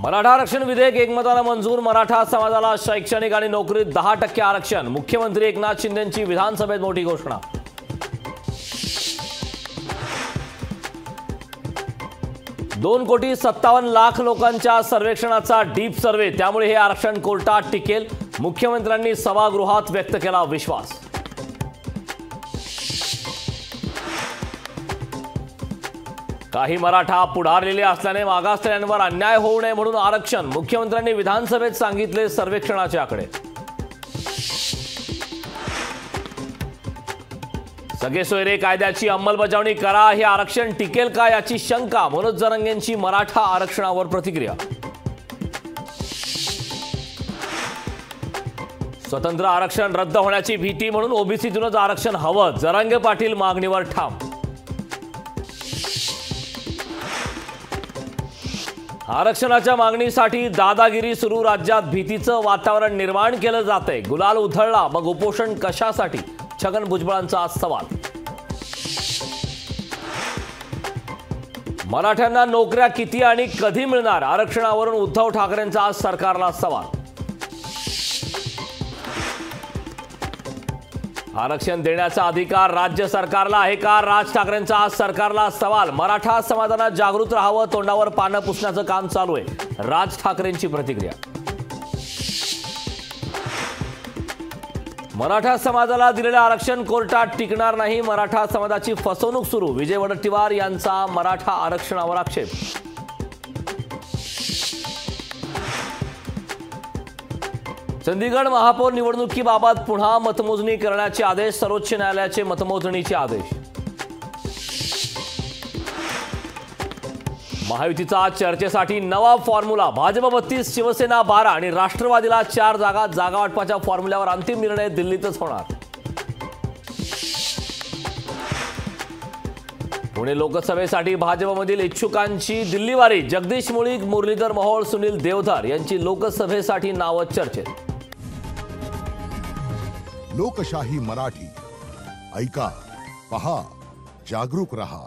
मराठा आरक्षण विधेयक एकमताने मंजूर। मराठा समाजाला शैक्षणिक आणि नोकरीत 10% आरक्षण। मुख्यमंत्री एकनाथ शिंदेंची विधानसभेत मोठी घोषणा। दोन कोटी 57 लाख लोकांच्या सर्वेक्षणाचा डीप सर्वे, त्यामुळे हे आरक्षण कोर्टात टिकेल। मुख्यमंत्र्यांनी सभागृहात व्यक्त केला विश्वास। काही मराठा पुढारलेले असल्याने मागासलेल्यांवर अन्याय होऊ नये म्हणून आरक्षण। मुख्यमंत्र्यांनी विधानसभेत सांगितले सर्वेक्षणाचे आकडे। सगळे सोयरे कायद्याची अंमलबजावणी करा, हे आरक्षण टिकेल का याची शंका। मनोज जरांगेंची मराठा आरक्षणावर प्रतिक्रिया। स्वतंत्र आरक्षण रद्द होण्याची भीती म्हणून ओबीसीतूनच आरक्षण हवं। जरांगे पाटील मागणीवर ठाम। आरक्षणाच्या मागणीसाठी दादागिरी सुरू, राज्यात भीतीचं वातावरण निर्माण केलं जातंय। गुलाल उधळला मग उपोषण कशासाठी? छगन भुजबळांचा आज सवाल। मराठ्यांना नोकऱ्या किती आणि कधी मिळणार? आरक्षणावरून उद्धव ठाकरेंचा आज सरकारला सवाल। आरक्षण देण्याचा अधिकार राज्य सरकारला आहे का? राज ठाकरेंचा आज सरकारला सवाल। मराठा समाजाला जागृत राहावं, तोंडावर पानं पुसण्याचं काम चालू आहे, राज ठाकरेंची प्रतिक्रिया। मराठा समाजाला दिलेलं आरक्षण कोर्टात टिकणार नाही, मराठा समाजाची फसवणूक सुरू। विजय वडेट्टीवार यांचा मराठा आरक्षणावर आक्षेप। चंदीगड महापौर निवडणुकीबाबत पुन्हा मतमोजणी करण्याचे आदेश। सर्वोच्च न्यायालयाचे मतमोजणीचे आदेश। महायुतीचा चर्चेसाठी नवा फॉर्म्युला। भाजप 32, शिवसेना 12 आणि राष्ट्रवादीला 4 जागा। जागा वाटपाच्या फॉर्म्युल्यावर अंतिम निर्णय दिल्लीतच होणार। पुणे लोकसभेसाठी भाजपमधील इच्छुकांची दिल्लीवारी। जगदीश मुळीक, मुरलीधर मोहोळ, सुनील देवधर यांची लोकसभेसाठी नावं चर्चेत। लोकशाही मराठी ऐका, पहा, जागरूक रहा।